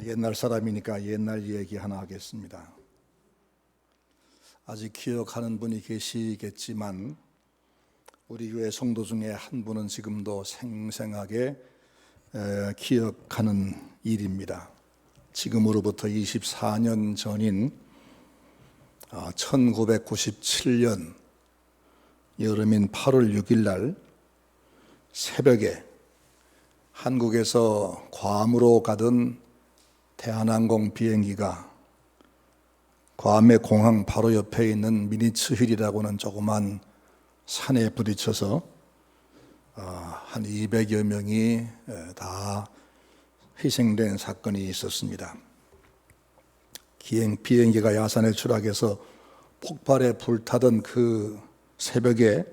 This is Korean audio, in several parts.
옛날 사람이니까 옛날 얘기 하나 하겠습니다. 아직 기억하는 분이 계시겠지만 우리 교회 성도 중에 한 분은 지금도 생생하게 기억하는 일입니다. 지금으로부터 24년 전인 1997년 여름인 8월 6일 날 새벽에 한국에서 괌으로 가던 대한항공 비행기가 괌의 공항 바로 옆에 있는 미니츠힐이라고는 조그만 산에 부딪혀서 한 200여 명이 다 희생된 사건이 있었습니다. 비행기가 야산에 추락해서 폭발에 불타던 그 새벽에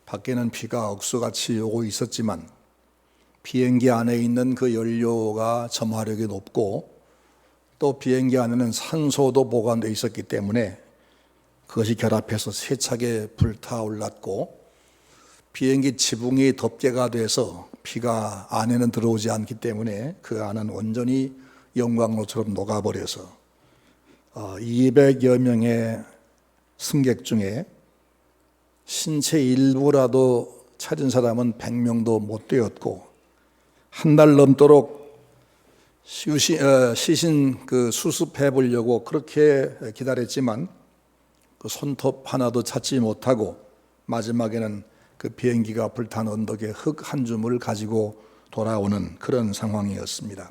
밖에는 비가 억수같이 오고 있었지만 비행기 안에 있는 그 연료가 점화력이 높고 또 비행기 안에는 산소도 보관되어 있었기 때문에 그것이 결합해서 세차게 불타올랐고 비행기 지붕이 덮개가 돼서 비가 안에는 들어오지 않기 때문에 그 안은 완전히 영광로처럼 녹아버려서 200여 명의 승객 중에 신체 일부라도 찾은 사람은 100명도 못 되었고 한 달 넘도록 시신 수습해 보려고 그렇게 기다렸지만 그 손톱 하나도 찾지 못하고 마지막에는 그 비행기가 불탄 언덕에 흙 한 줌을 가지고 돌아오는 그런 상황이었습니다.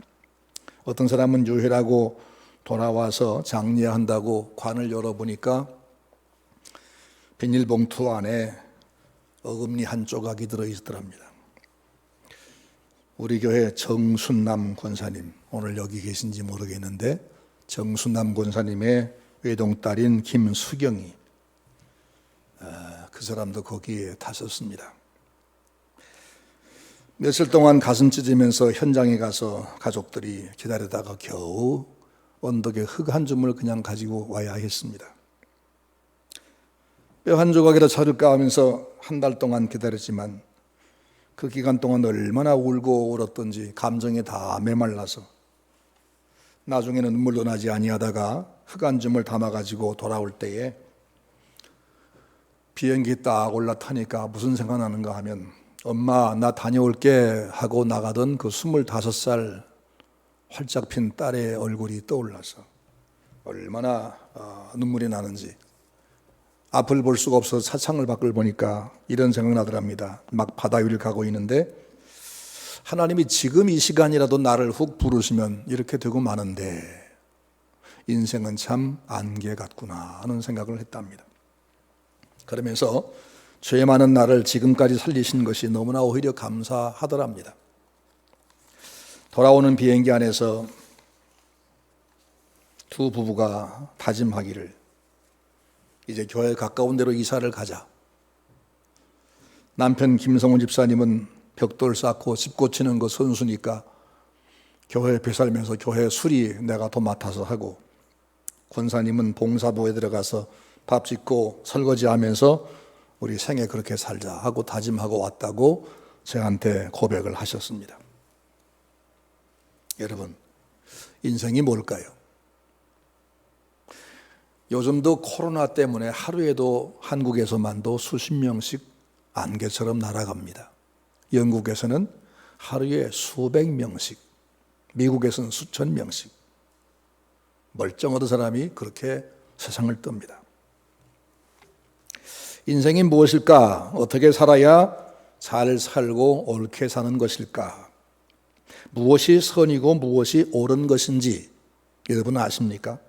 어떤 사람은 유해라고 돌아와서 장례한다고 관을 열어보니까 비닐봉투 안에 어금니 한 조각이 들어있더랍니다. 우리 교회 정순남 권사님, 오늘 여기 계신지 모르겠는데 정순남 권사님의 외동딸인 김수경이 그 사람도 거기에 탔었습니다. 며칠 동안 가슴 찢으면서 현장에 가서 가족들이 기다리다가 겨우 언덕에 흙 한 줌을 그냥 가지고 와야 했습니다. 뼈 한 조각이라 찾을까 하면서 한 달 동안 기다렸지만 그 기간 동안 얼마나 울고 울었던지 감정에 다 메말라서 나중에는 눈물도 나지 아니하다가 흙 한 줌을 담아가지고 돌아올 때에 비행기 딱 올라타니까 무슨 생각나는가 하면 엄마 나 다녀올게 하고 나가던 그 25살 활짝 핀 딸의 얼굴이 떠올라서 얼마나 눈물이 나는지 앞을 볼 수가 없어서 차창을 밖을 보니까 이런 생각나더랍니다. 막 바다 위를 가고 있는데 하나님이 지금 이 시간이라도 나를 훅 부르시면 이렇게 되고 마는데 인생은 참 안개 같구나 하는 생각을 했답니다. 그러면서 죄 많은 나를 지금까지 살리신 것이 너무나 오히려 감사하더랍니다. 돌아오는 비행기 안에서 두 부부가 다짐하기를 이제 교회 가까운 데로 이사를 가자. 남편 김성훈 집사님은 벽돌 쌓고 집 고치는 거 선수니까 교회 배살면서 교회 수리 내가 더 맡아서 하고 권사님은 봉사부에 들어가서 밥 짓고 설거지하면서 우리 생애 그렇게 살자 하고 다짐하고 왔다고 저한테 고백을 하셨습니다. 여러분, 인생이 뭘까요? 요즘도 코로나 때문에 하루에도 한국에서만도 수십 명씩 안개처럼 날아갑니다. 영국에서는 하루에 수백 명씩, 미국에서는 수천 명씩 멀쩡하던 사람이 그렇게 세상을 뜹니다. 인생이 무엇일까? 어떻게 살아야 잘 살고 옳게 사는 것일까? 무엇이 선이고 무엇이 옳은 것인지 여러분 아십니까?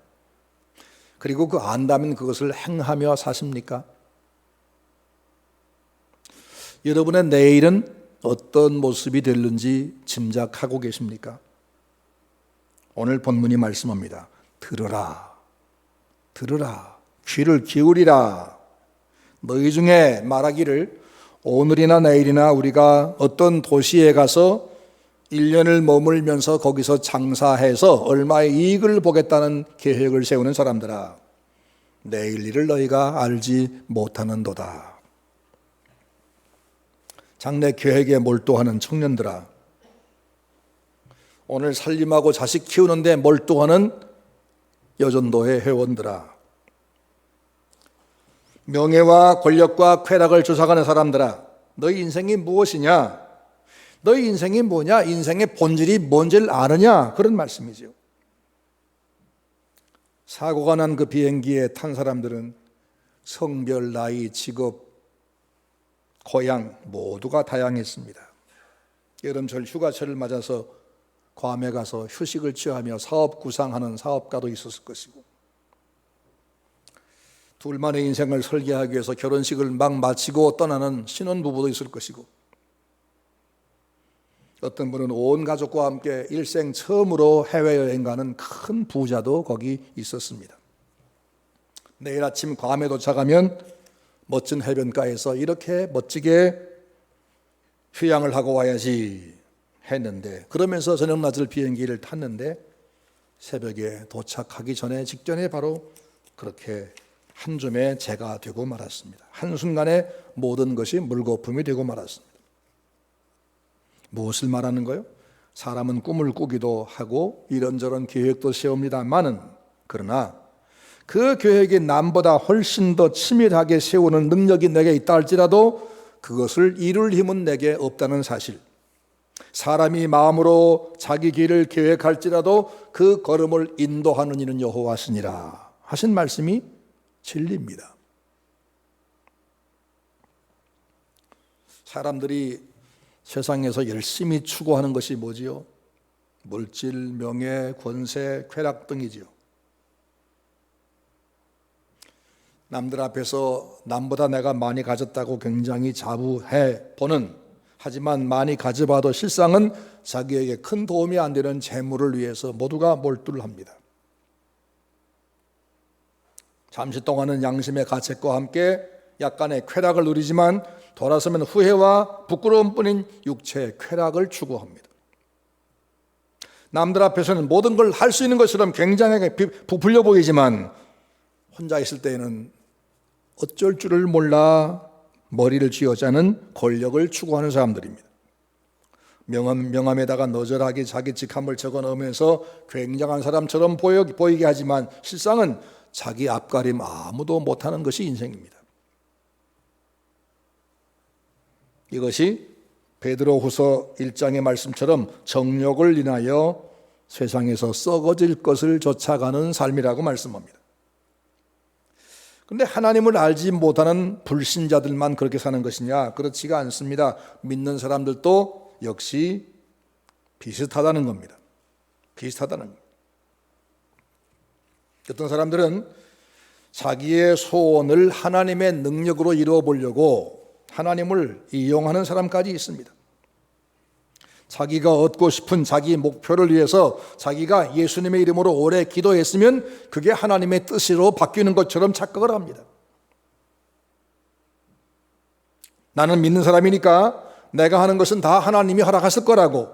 그리고 그 안다면 그것을 행하며 사십니까? 여러분의 내일은 어떤 모습이 될는지 짐작하고 계십니까? 오늘 본문이 말씀합니다. 들으라, 들으라, 귀를 기울이라. 너희 중에 말하기를 오늘이나 내일이나 우리가 어떤 도시에 가서 1년을 머물면서 거기서 장사해서 얼마의 이익을 보겠다는 계획을 세우는 사람들아, 내일 일을 너희가 알지 못하는도다. 장래 계획에 몰두하는 청년들아, 오늘 살림하고 자식 키우는데 몰두하는 여전도의 회원들아, 명예와 권력과 쾌락을 쫓아가는 사람들아, 너희 인생이 무엇이냐? 너희 인생이 뭐냐? 인생의 본질이 뭔지를 아느냐? 그런 말씀이죠. 사고가 난 그 비행기에 탄 사람들은 성별, 나이, 직업, 고향 모두가 다양했습니다. 여름철 휴가철을 맞아서 괌에 가서 휴식을 취하며 사업 구상하는 사업가도 있었을 것이고, 둘만의 인생을 설계하기 위해서 결혼식을 막 마치고 떠나는 신혼부부도 있을 것이고, 어떤 분은 온 가족과 함께 일생 처음으로 해외여행 가는 큰 부자도 거기 있었습니다. 내일 아침 괌에 도착하면 멋진 해변가에서 이렇게 멋지게 휴양을 하고 와야지 했는데, 그러면서 저녁낮을 비행기를 탔는데 새벽에 도착하기 전에 직전에 바로 그렇게 한 줌의 재가 되고 말았습니다. 한순간에 모든 것이 물거품이 되고 말았습니다. 무엇을 말하는 거요? 사람은 꿈을 꾸기도 하고 이런저런 계획도 세웁니다마는, 그러나 그 계획이 남보다 훨씬 더 치밀하게 세우는 능력이 내게 있다 할지라도 그것을 이룰 힘은 내게 없다는 사실, 사람이 마음으로 자기 길을 계획할지라도 그 걸음을 인도하는 이는 여호와시니라 하신 말씀이 진리입니다. 사람들이 세상에서 열심히 추구하는 것이 뭐지요? 물질, 명예, 권세, 쾌락 등이지요. 남들 앞에서 남보다 내가 많이 가졌다고 굉장히 자부해 보는, 하지만 많이 가져봐도 실상은 자기에게 큰 도움이 안 되는 재물을 위해서 모두가 몰두를 합니다. 잠시 동안은 양심의 가책과 함께 약간의 쾌락을 누리지만 돌아서면 후회와 부끄러움뿐인 육체의 쾌락을 추구합니다. 남들 앞에서는 모든 걸 할 수 있는 것처럼 굉장하게 부풀려 보이지만 혼자 있을 때에는 어쩔 줄을 몰라 머리를 쥐어짜는 권력을 추구하는 사람들입니다. 명함에다가 너절하게 자기 직함을 적어 넣으면서 굉장한 사람처럼 보이게 하지만 실상은 자기 앞가림 아무도 못하는 것이 인생입니다. 이것이 베드로후서 1장의 말씀처럼 정욕을 인하여 세상에서 썩어질 것을 쫓아가는 삶이라고 말씀합니다. 그런데 하나님을 알지 못하는 불신자들만 그렇게 사는 것이냐? 그렇지가 않습니다. 믿는 사람들도 역시 비슷하다는 겁니다. 비슷하다는 겁니다. 어떤 사람들은 자기의 소원을 하나님의 능력으로 이루어 보려고 하나님을 이용하는 사람까지 있습니다. 자기가 얻고 싶은 자기 목표를 위해서 자기가 예수님의 이름으로 오래 기도했으면 그게 하나님의 뜻으로 바뀌는 것처럼 착각을 합니다. 나는 믿는 사람이니까 내가 하는 것은 다 하나님이 허락하실 거라고.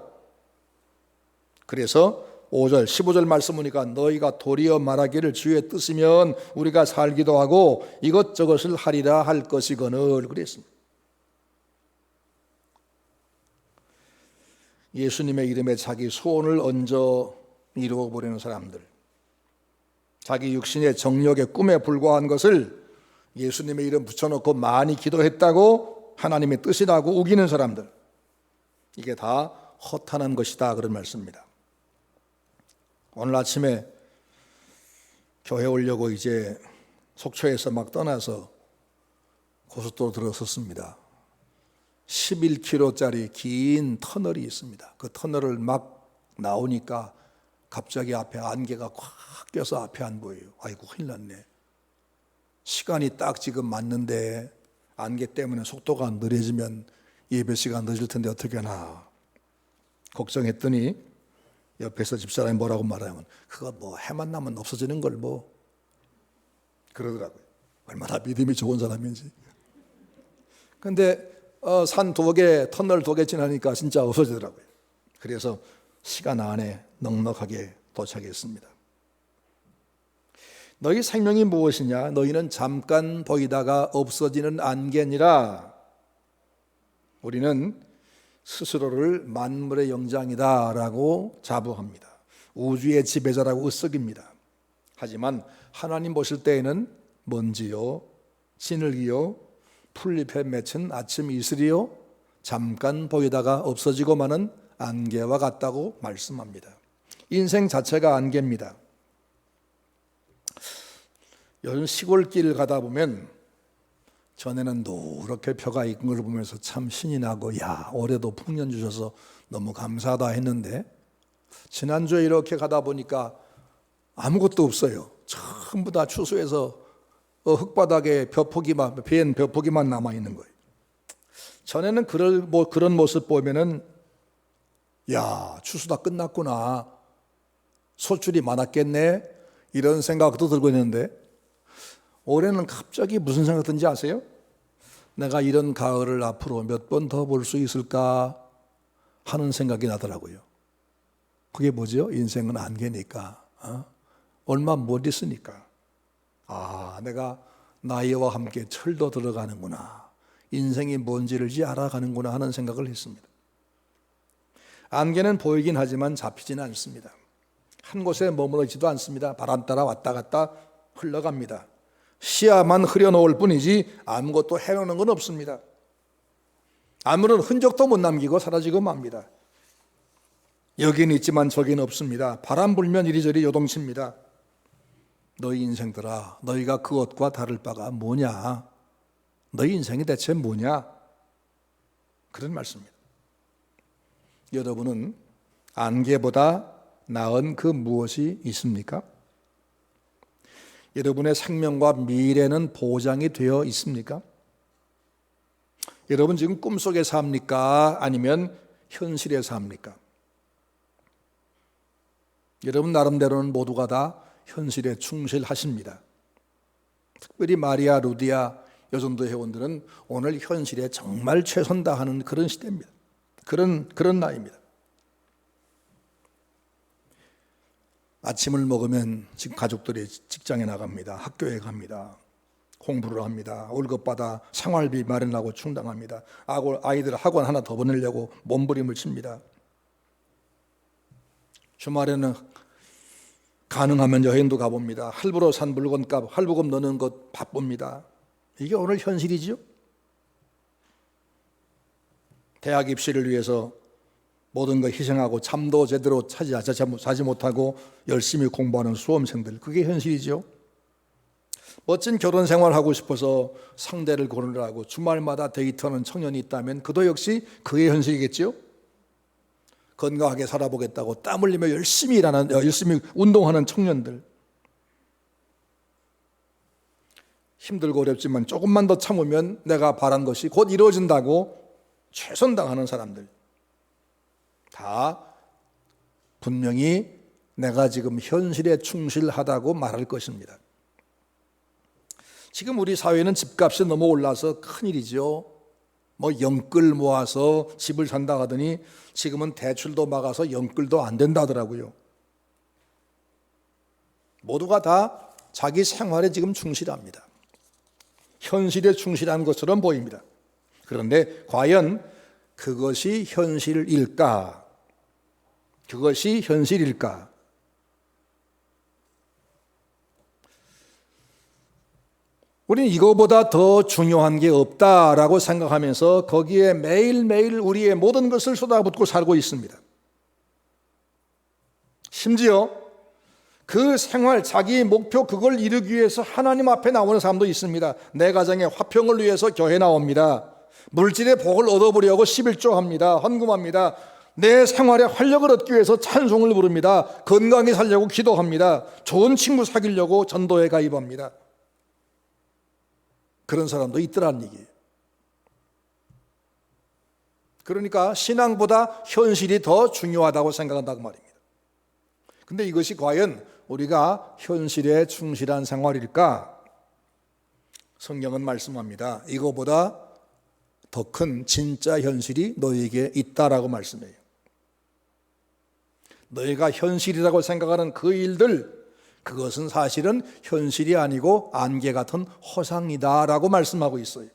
그래서 5절, 15절 말씀 보니까 너희가 도리어 말하기를 주의 뜻이면 우리가 살기도 하고 이것저것을 하리라 할 것이거늘 그랬습니다. 예수님의 이름에 자기 소원을 얹어 이루어버리는 사람들, 자기 육신의 정력의 꿈에 불과한 것을 예수님의 이름 붙여놓고 많이 기도했다고 하나님의 뜻이라고 우기는 사람들, 이게 다 허탄한 것이다 그런 말씀입니다. 오늘 아침에 교회 오려고 이제 속초에서 막 떠나서 고속도로 들어섰습니다. 11km짜리 긴 터널이 있습니다. 그 터널을 막 나오니까 갑자기 앞에 안개가 꽉 껴서 앞에 안 보여요. 아이고 큰일 났네. 시간이 딱 지금 맞는데 안개 때문에 속도가 느려지면 예배 시간 늦을 텐데 어떻게 하나 걱정했더니 옆에서 집사람이 뭐라고 말하면 그거 뭐 해만 나면 없어지는 걸 뭐 그러더라고요. 얼마나 믿음이 좋은 사람인지. 근데 산 2개, 터널 2개 지나니까 진짜 없어지더라고요. 그래서 시간 안에 넉넉하게 도착했습니다. 너희 생명이 무엇이냐? 너희는 잠깐 보이다가 없어지는 안개니라. 우리는 스스로를 만물의 영장이다라고 자부합니다. 우주의 지배자라고 으쓱입니다. 하지만 하나님 보실 때에는 먼지요, 진흙이요, 풀잎에 맺힌 아침 이슬이요, 잠깐 보이다가 없어지고 마는 안개와 같다고 말씀합니다. 인생 자체가 안개입니다. 요즘 시골길 가다 보면 전에는 노랗게 벼가 익은 걸 보면서 참 신이 나고, 야, 올해도 풍년 주셔서 너무 감사하다 했는데, 지난주에 이렇게 가다 보니까 아무것도 없어요. 전부 다 추수해서 흙바닥에 벼포기만, 벼포기만 남아있는 거예요. 전에는 그런 모습 보면은, 야, 추수 다 끝났구나, 소출이 많았겠네, 이런 생각도 들고 있는데, 올해는 갑자기 무슨 생각 든지 아세요? 내가 이런 가을을 앞으로 몇 번 더 볼 수 있을까 하는 생각이 나더라고요. 그게 뭐죠? 인생은 안개니까, 얼마 못 있으니까. 내가 나이와 함께 철도 들어가는구나, 인생이 뭔지를 알아가는구나 하는 생각을 했습니다. 안개는 보이긴 하지만 잡히지는 않습니다. 한 곳에 머무르지도 않습니다. 바람 따라 왔다 갔다 흘러갑니다. 시야만 흐려놓을 뿐이지 아무것도 해놓는 건 없습니다. 아무런 흔적도 못 남기고 사라지고 맙니다. 여긴 있지만 저긴 없습니다. 바람 불면 이리저리 요동칩니다. 너희 인생들아, 너희가 그것과 다를 바가 뭐냐? 너희 인생이 대체 뭐냐? 그런 말씀입니다. 여러분은 안개보다 나은 그 무엇이 있습니까? 여러분의 생명과 미래는 보장이 되어 있습니까? 여러분 지금 꿈속에 삽니까? 아니면 현실에 삽니까? 여러분 나름대로는 모두가 다 현실에 충실하십니다. 특별히 마리아, 루디아 여전도 회원들은 오늘 현실에 정말 최선 다하는 그런 시대입니다. 그런 나이입니다. 아침을 먹으면 지금 가족들이 직장에 나갑니다. 학교에 갑니다. 공부를 합니다. 월급 받아 생활비 마련하고 충당합니다. 아이들 학원 하나 더 보내려고 몸부림을 칩니다. 주말에는 가능하면 여행도 가봅니다. 할부로 산 물건값 할부금 넣는 것 바쁩니다. 이게 오늘 현실이지요. 대학 입시를 위해서 모든 걸 희생하고 잠도 제대로 자지 못하고 열심히 공부하는 수험생들, 그게 현실이죠. 멋진 결혼 생활하고 싶어서 상대를 고르느라고 주말마다 데이트하는 청년이 있다면 그도 역시 그의 현실이겠죠. 건강하게 살아보겠다고 땀 흘리며 열심히 운동하는 청년들, 힘들고 어렵지만 조금만 더 참으면 내가 바란 것이 곧 이루어진다고 최선 다하는 사람들, 다 분명히 내가 지금 현실에 충실하다고 말할 것입니다. 지금 우리 사회는 집값이 너무 올라서 큰일이죠. 영끌 모아서 집을 산다 하더니 지금은 대출도 막아서 영끌도 안 된다 하더라고요. 모두가 다 자기 생활에 지금 충실합니다. 현실에 충실한 것처럼 보입니다. 그런데 과연 그것이 현실일까? 그것이 현실일까? 우리는 이거보다 더 중요한 게 없다라고 생각하면서 거기에 매일매일 우리의 모든 것을 쏟아붓고 살고 있습니다. 심지어 그 생활, 자기의 목표, 그걸 이루기 위해서 하나님 앞에 나오는 사람도 있습니다. 내 가정의 화평을 위해서 교회 나옵니다. 물질의 복을 얻어보려고 11조 합니다. 헌금합니다. 내 생활에 활력을 얻기 위해서 찬송을 부릅니다. 건강히 살려고 기도합니다. 좋은 친구 사귀려고 전도에 가입합니다. 그런 사람도 있더라는 얘기예요. 그러니까 신앙보다 현실이 더 중요하다고 생각한다고 말입니다. 근데 이것이 과연 우리가 현실에 충실한 생활일까? 성경은 말씀합니다. 이거보다 더 큰 진짜 현실이 너희에게 있다라고 말씀해요. 너희가 현실이라고 생각하는 그 일들, 그것은 사실은 현실이 아니고 안개 같은 허상이다라고 말씀하고 있어요.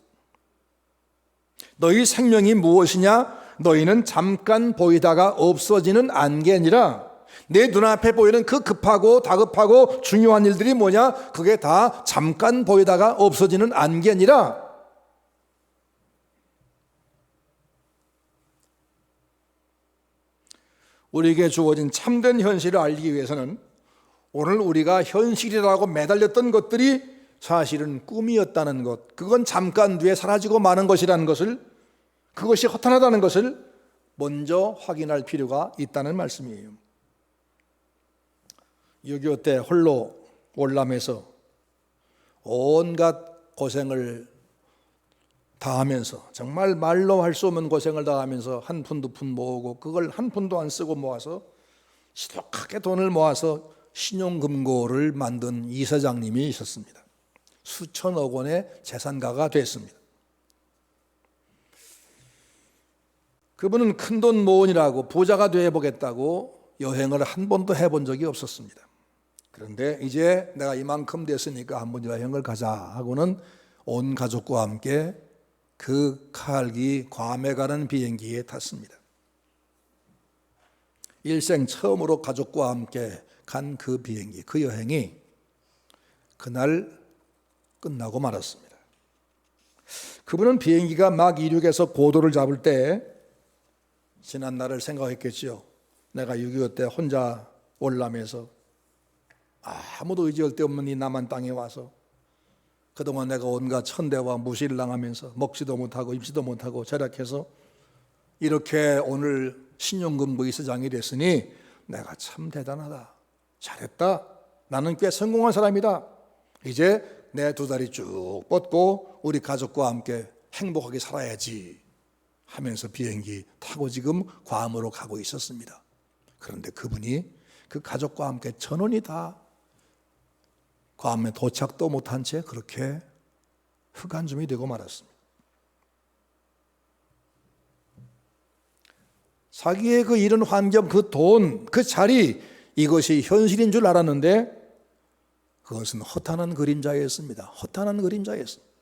너희 생명이 무엇이냐? 너희는 잠깐 보이다가 없어지는 안개니라. 내 눈앞에 보이는 그 급하고 다급하고 중요한 일들이 뭐냐? 그게 다 잠깐 보이다가 없어지는 안개니라. 우리에게 주어진 참된 현실을 알기 위해서는 오늘 우리가 현실이라고 매달렸던 것들이 사실은 꿈이었다는 것, 그건 잠깐 뒤에 사라지고 마는 것이라는 것을, 그것이 허탄하다는 것을 먼저 확인할 필요가 있다는 말씀이에요. 6.25 때 홀로 월남에서 온갖 고생을 다하면서, 정말 말로 할 수 없는 고생을 다하면서 한 푼 두 푼 모으고 그걸 한 푼도 안 쓰고 모아서 지독하게 돈을 모아서 신용금고를 만든 이사장님이 있었습니다. 수천억 원의 재산가가 됐습니다. 그분은 큰돈 모으느라고 부자가 되어보겠다고 여행을 한 번도 해본 적이 없었습니다. 그런데 이제 내가 이만큼 됐으니까 한번 여행을 가자 하고는 온 가족과 함께 그 칼기 괌에 가는 비행기에 탔습니다. 일생 처음으로 가족과 함께 간 그 비행기, 그 여행이 그날 끝나고 말았습니다. 그분은 비행기가 막 이륙해서 고도를 잡을 때 지난 날을 생각했겠지요. 내가 6.25 때 혼자 월남에서 아무도 의지할 데 없는 이 남한 땅에 와서 그동안 내가 온갖 천대와 무시를 당하면서 먹지도 못하고 입지도 못하고 절약해서 이렇게 오늘 신용금고 이사장이 됐으니 내가 참 대단하다, 잘했다, 나는 꽤 성공한 사람이다, 이제 내 두 다리 쭉 뻗고 우리 가족과 함께 행복하게 살아야지 하면서 비행기 타고 지금 괌으로 가고 있었습니다. 그런데 그분이 그 가족과 함께 전원이 다 괌에 도착도 못한 채 그렇게 흑안중이 되고 말았습니다. 자기의 그 이런 환경, 그 돈, 그 자리, 이것이 현실인 줄 알았는데 그것은 허탄한 그림자였습니다. 허탄한 그림자였습니다.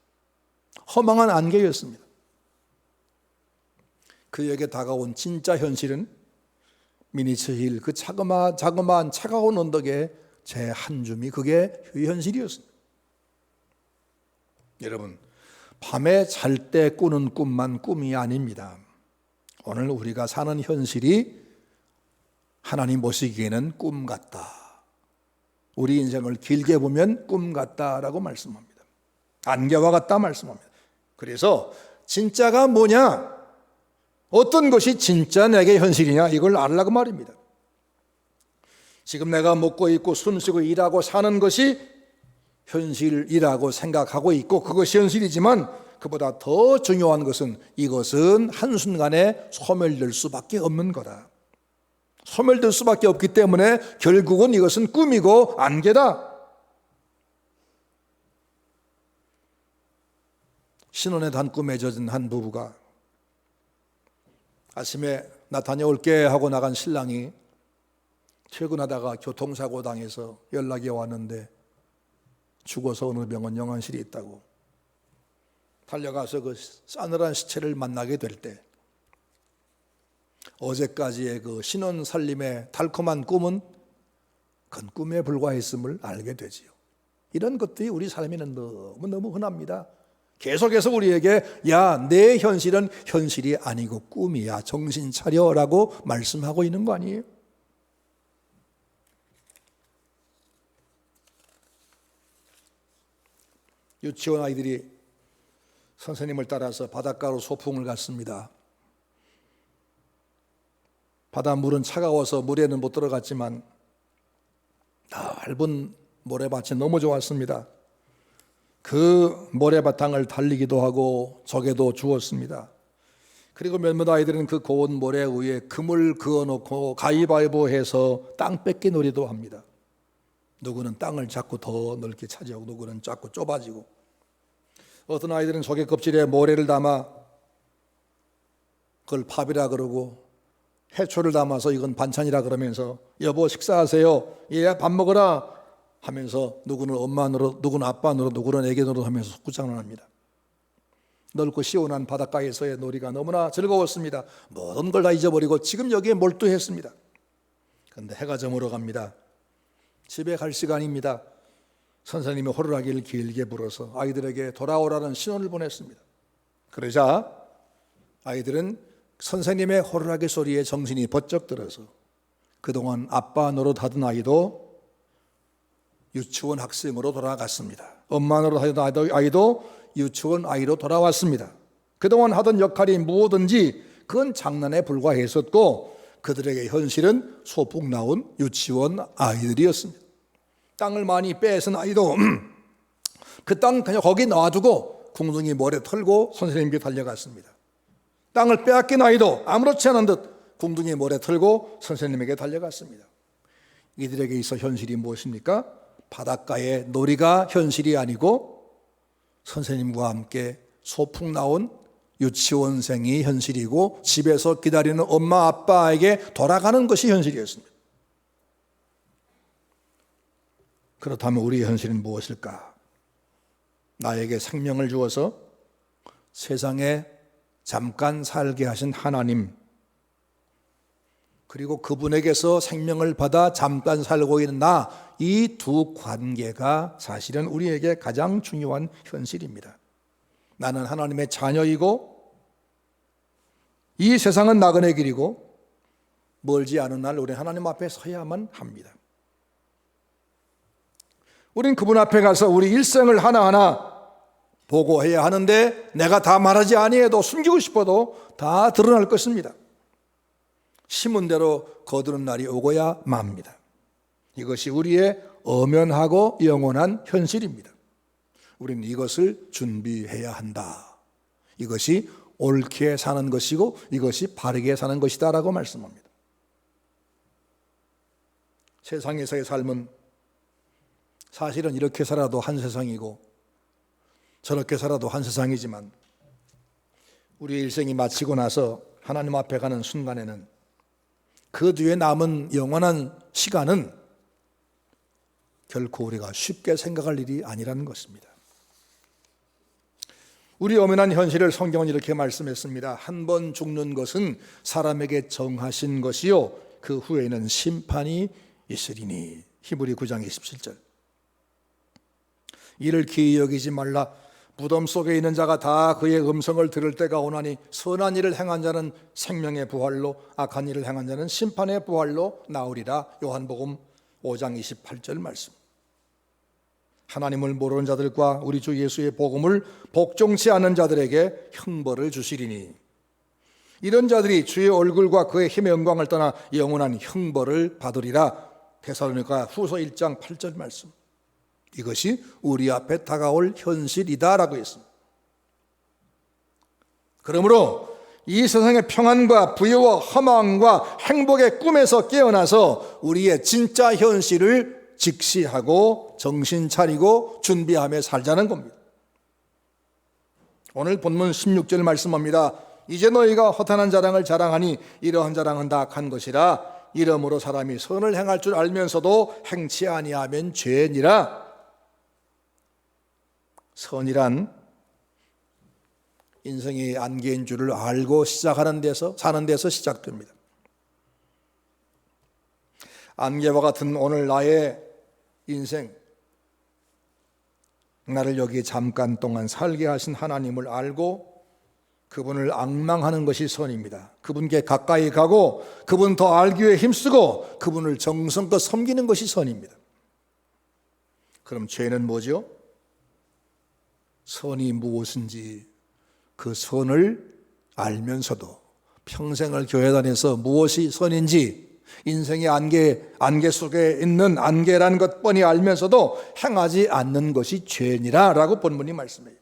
허망한 안개였습니다. 그에게 다가온 진짜 현실은 미니츠힐, 그 자그마한 차가운 언덕에 제 한 줌이 그게 현실이었습니다. 여러분, 밤에 잘 때 꾸는 꿈만 꿈이 아닙니다. 오늘 우리가 사는 현실이 하나님 보시기에는 꿈 같다, 우리 인생을 길게 보면 꿈 같다라고 말씀합니다. 안개와 같다 말씀합니다. 그래서 진짜가 뭐냐, 어떤 것이 진짜 내게 현실이냐, 이걸 알라고 말입니다. 지금 내가 먹고 있고 숨쉬고 일하고 사는 것이 현실이라고 생각하고 있고 그것이 현실이지만 그보다 더 중요한 것은 이것은 한순간에 소멸될 수밖에 없는 거다. 소멸될 수밖에 없기 때문에 결국은 이것은 꿈이고 안개다. 신혼의 단꿈에 젖은 한 부부가 아침에 나 다녀올게 하고 나간 신랑이 퇴근하다가 교통사고 당해서 연락이 왔는데 죽어서 어느 병원 영안실에 있다고. 달려가서 그 싸늘한 시체를 만나게 될 때 어제까지의 그 신혼 살림의 달콤한 꿈은 그건 꿈에 불과했음을 알게 되지요. 이런 것들이 우리 삶에는 너무너무 흔합니다. 계속해서 우리에게 야, 내 현실은 현실이 아니고 꿈이야, 정신 차려라고 말씀하고 있는 거 아니에요? 유치원 아이들이 선생님을 따라서 바닷가로 소풍을 갔습니다. 바닷물은 차가워서 물에는 못 들어갔지만 넓은 모래밭이 너무 좋았습니다. 그 모래바탕을 달리기도 하고 조개도 주었습니다. 그리고 몇몇 아이들은 그 고운 모래 위에 금을 그어놓고 가위바위보해서 땅 뺏기 놀이도 합니다. 누구는 땅을 자꾸 더 넓게 차지하고 누구는 자꾸 좁아지고, 어떤 아이들은 조개 껍질에 모래를 담아 그걸 밥이라 그러고 해초를 담아서 이건 반찬이라 그러면서 여보 식사하세요, 얘 밥 먹어라 하면서 누구는 엄마 노릇, 누구는 아빠 노릇, 누구는 애기 노릇 하면서 속구장난합니다. 넓고 시원한 바닷가에서의 놀이가 너무나 즐거웠습니다. 모든 걸 다 잊어버리고 지금 여기에 몰두했습니다. 그런데 해가 저물어 갑니다. 집에 갈 시간입니다. 선생님이 호루라기를 길게 불어서 아이들에게 돌아오라는 신호를 보냈습니다. 그러자 아이들은 선생님의 호루라기 소리에 정신이 번쩍 들어서 그동안 아빠 노릇하던 아이도 유치원 학생으로 돌아갔습니다. 엄마 노릇하던 아이도 유치원 아이로 돌아왔습니다. 그동안 하던 역할이 무엇든지 그건 장난에 불과했었고 그들에게 현실은 소풍 나온 유치원 아이들이었습니다. 땅을 많이 뺏은 아이도 그 땅 그냥 거기 놔두고 궁둥이 모래 털고 선생님께 달려갔습니다. 땅을 빼앗긴 아이도 아무렇지 않은 듯 궁둥이 모래 털고 선생님에게 달려갔습니다. 이들에게 있어 현실이 무엇입니까? 바닷가의 놀이가 현실이 아니고 선생님과 함께 소풍 나온 유치원생이 현실이고 집에서 기다리는 엄마 아빠에게 돌아가는 것이 현실이었습니다. 그렇다면 우리의 현실은 무엇일까? 나에게 생명을 주어서 세상에 잠깐 살게 하신 하나님, 그리고 그분에게서 생명을 받아 잠깐 살고 있는 나, 이 두 관계가 사실은 우리에게 가장 중요한 현실입니다. 나는 하나님의 자녀이고 이 세상은 나그네 길이고 멀지 않은 날 우리는 하나님 앞에 서야만 합니다. 우린 그분 앞에 가서 우리 일생을 하나하나 보고해야 하는데 내가 다 말하지 아니해도 숨기고 싶어도 다 드러날 것입니다. 심은 대로 거두는 날이 오고야 맙니다. 이것이 우리의 엄연하고 영원한 현실입니다. 우리는 이것을 준비해야 한다. 이것이 옳게 사는 것이고 이것이 바르게 사는 것이다 라고 말씀합니다. 세상에서의 삶은 사실은 이렇게 살아도 한 세상이고 저렇게 살아도 한 세상이지만 우리의 일생이 마치고 나서 하나님 앞에 가는 순간에는 그 뒤에 남은 영원한 시간은 결코 우리가 쉽게 생각할 일이 아니라는 것입니다. 우리 엄연한 현실을 성경은 이렇게 말씀했습니다. 한 번 죽는 것은 사람에게 정하신 것이요 그 후에는 심판이 있으리니. 히브리 9장 27절. 이를 기이 여기지 말라. 무덤 속에 있는 자가 다 그의 음성을 들을 때가 오나니 선한 일을 행한 자는 생명의 부활로 악한 일을 행한 자는 심판의 부활로 나오리라. 요한복음 5장 28절 말씀. 하나님을 모르는 자들과 우리 주 예수의 복음을 복종치 않은 자들에게 형벌을 주시리니 이런 자들이 주의 얼굴과 그의 힘의 영광을 떠나 영원한 형벌을 받으리라. 데살로니가 후서 1장 8절 말씀. 이것이 우리 앞에 다가올 현실이다라고 했습니다. 그러므로 이 세상의 평안과 부여와 허망과 행복의 꿈에서 깨어나서 우리의 진짜 현실을 직시하고 정신 차리고 준비하며 살자는 겁니다. 오늘 본문 16절 말씀합니다. 이제 너희가 허탄한 자랑을 자랑하니 이러한 자랑은 다 악한 것이라. 이러므로 사람이 선을 행할 줄 알면서도 행치 아니하면 죄니라. 선이란 인생의 안개인 줄을 알고 시작하는 데서 사는 데서 시작됩니다. 안개와 같은 오늘 나의 인생, 나를 여기 잠깐 동안 살게 하신 하나님을 알고 그분을 앙망하는 것이 선입니다. 그분께 가까이 가고 그분 더 알기 위해 힘쓰고 그분을 정성껏 섬기는 것이 선입니다. 그럼 죄는 뭐죠? 선이 무엇인지 그 선을 알면서도 평생을 교회 다녀서 무엇이 선인지 인생의 안개 속에 있는 안개라는 것 뻔히 알면서도 행하지 않는 것이 죄니라 라고 본문이 말씀해요.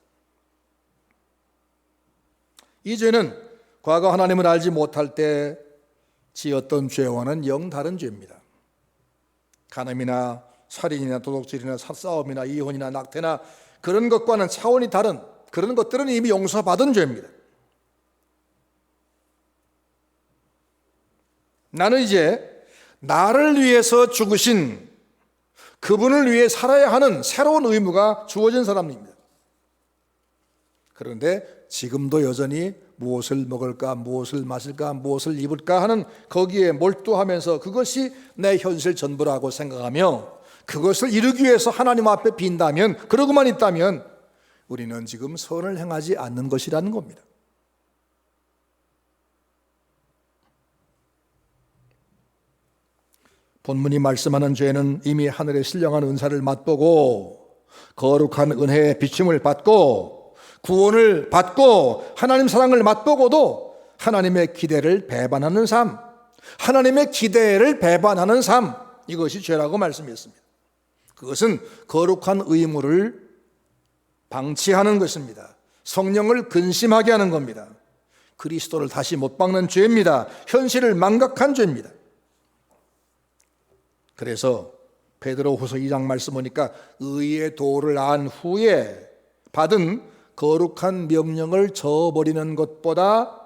이 죄는 과거 하나님을 알지 못할 때 지었던 죄와는 영 다른 죄입니다. 간음이나 살인이나 도둑질이나 싸움이나 이혼이나 낙태나 그런 것과는 차원이 다른 그런 것들은 이미 용서받은 죄입니다. 나는 이제 나를 위해서 죽으신 그분을 위해 살아야 하는 새로운 의무가 주어진 사람입니다. 그런데 지금도 여전히 무엇을 먹을까, 무엇을 마실까, 무엇을 입을까 하는 거기에 몰두하면서 그것이 내 현실 전부라고 생각하며 그것을 이루기 위해서 하나님 앞에 빈다면, 그러고만 있다면 우리는 지금 선을 행하지 않는 것이라는 겁니다. 본문이 말씀하는 죄는 이미 하늘의 신령한 은사를 맛보고 거룩한 은혜의 비침을 받고 구원을 받고 하나님 사랑을 맛보고도 하나님의 기대를 배반하는 삶, 하나님의 기대를 배반하는 삶, 이것이 죄라고 말씀했습니다. 그것은 거룩한 의무를 방치하는 것입니다. 성령을 근심하게 하는 겁니다. 그리스도를 다시 못 박는 죄입니다. 현실을 망각한 죄입니다. 그래서 베드로후서 2장 말씀 보니까 의의 도를 안 후에 받은 거룩한 명령을 저버리는 것보다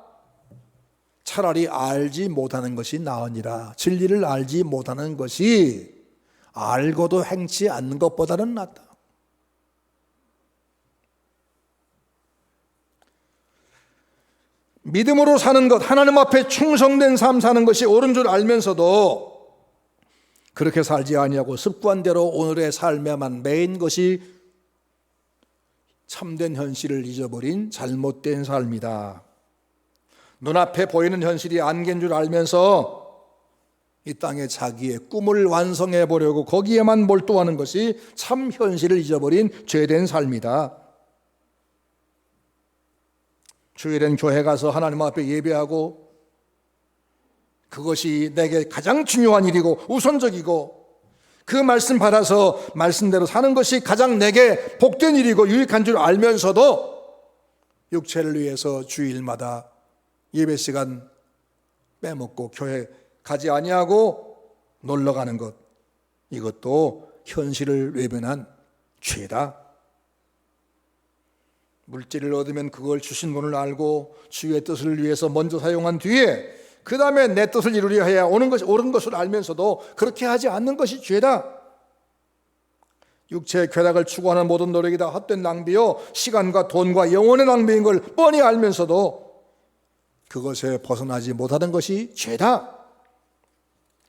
차라리 알지 못하는 것이 나으니라. 진리를 알지 못하는 것이 알고도 행치 않는 것보다는 낫다. 믿음으로 사는 것, 하나님 앞에 충성된 삶 사는 것이 옳은 줄 알면서도 그렇게 살지 아니하고 습관대로 오늘의 삶에만 매인 것이 참된 현실을 잊어버린 잘못된 삶이다. 눈앞에 보이는 현실이 안개인 줄 알면서 이 땅에 자기의 꿈을 완성해 보려고 거기에만 몰두하는 것이 참 현실을 잊어버린 죄된 삶이다. 주일엔 교회 가서 하나님 앞에 예배하고 그것이 내게 가장 중요한 일이고 우선적이고 그 말씀 받아서 말씀대로 사는 것이 가장 내게 복된 일이고 유익한 줄 알면서도 육체를 위해서 주일마다 예배 시간 빼먹고 교회 가지 아니하고 놀러 가는 것, 이것도 현실을 외면한 죄다. 물질을 얻으면 그걸 주신 분을 알고 주의 뜻을 위해서 먼저 사용한 뒤에 그 다음에 내 뜻을 이루려 해야 오는 것이 옳은 것을 알면서도 그렇게 하지 않는 것이 죄다. 육체의 쾌락을 추구하는 모든 노력이 다 헛된 낭비요 시간과 돈과 영혼의 낭비인 걸 뻔히 알면서도 그것에 벗어나지 못하는 것이 죄다.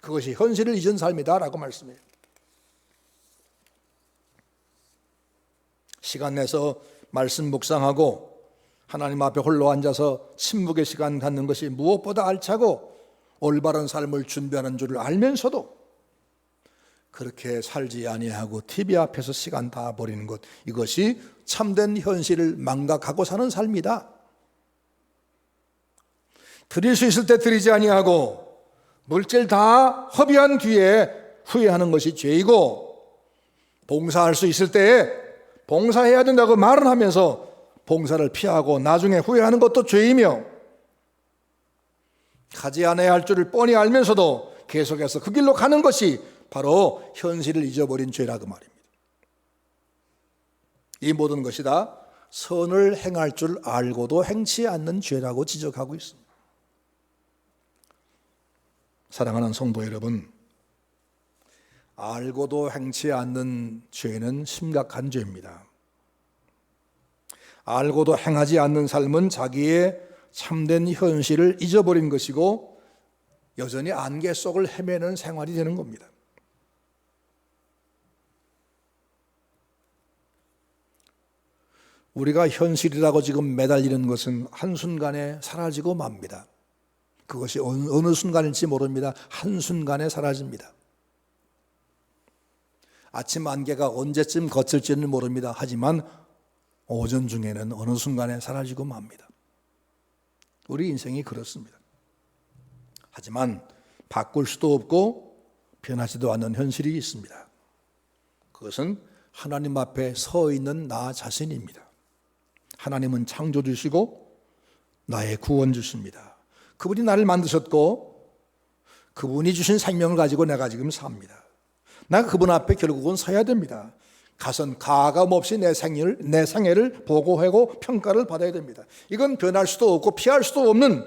그것이 현실을 잊은 삶이다 라고 말씀해요. 시간 내서 말씀 묵상하고 하나님 앞에 홀로 앉아서 침묵의 시간 갖는 것이 무엇보다 알차고 올바른 삶을 준비하는 줄을 알면서도 그렇게 살지 아니하고 TV 앞에서 시간 다 버리는 것, 이것이 참된 현실을 망각하고 사는 삶이다. 드릴 수 있을 때 드리지 아니하고 물질 다 허비한 뒤에 후회하는 것이 죄이고, 봉사할 수 있을 때에 봉사해야 된다고 말은 하면서 봉사를 피하고 나중에 후회하는 것도 죄이며, 가지 않아야 할 줄을 뻔히 알면서도 계속해서 그 길로 가는 것이 바로 현실을 잊어버린 죄라고 말입니다. 이 모든 것이 다 선을 행할 줄 알고도 행치 않는 죄라고 지적하고 있습니다. 사랑하는 성도 여러분, 알고도 행치 않는 죄는 심각한 죄입니다. 알고도 행하지 않는 삶은 자기의 참된 현실을 잊어버린 것이고 여전히 안개 속을 헤매는 생활이 되는 겁니다. 우리가 현실이라고 지금 매달리는 것은 한순간에 사라지고 맙니다. 그것이 어느 순간일지 모릅니다. 한순간에 사라집니다. 아침 안개가 언제쯤 걷힐지는 모릅니다. 하지만 오전 중에는 어느 순간에 사라지고 맙니다. 우리 인생이 그렇습니다. 하지만 바꿀 수도 없고 변하지도 않는 현실이 있습니다. 그것은 하나님 앞에 서 있는 나 자신입니다. 하나님은 창조주시고 나의 구원주십니다. 그분이 나를 만드셨고 그분이 주신 생명을 가지고 내가 지금 삽니다. 내가 그분 앞에 결국은 서야 됩니다. 가선 가감 없이 내 생애를 보고하고 평가를 받아야 됩니다. 이건 변할 수도 없고 피할 수도 없는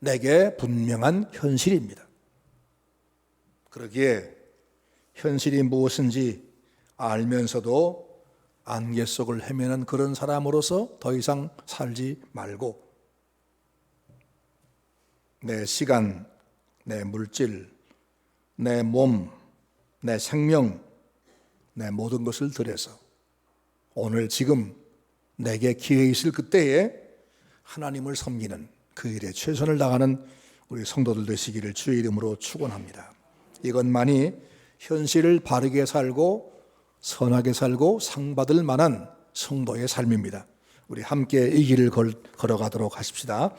내게 분명한 현실입니다. 그러기에 현실이 무엇인지 알면서도 안개 속을 헤매는 그런 사람으로서 더 이상 살지 말고 내 시간, 내 물질, 내 몸, 내 생명, 내 모든 것을 들여서 오늘 지금 내게 기회 있을 그때에 하나님을 섬기는 그 일에 최선을 다하는 우리 성도들 되시기를 주의 이름으로 축원합니다. 이것만이 현실을 바르게 살고 선하게 살고 상받을 만한 성도의 삶입니다. 우리 함께 이 길을 걸어가도록 하십시다.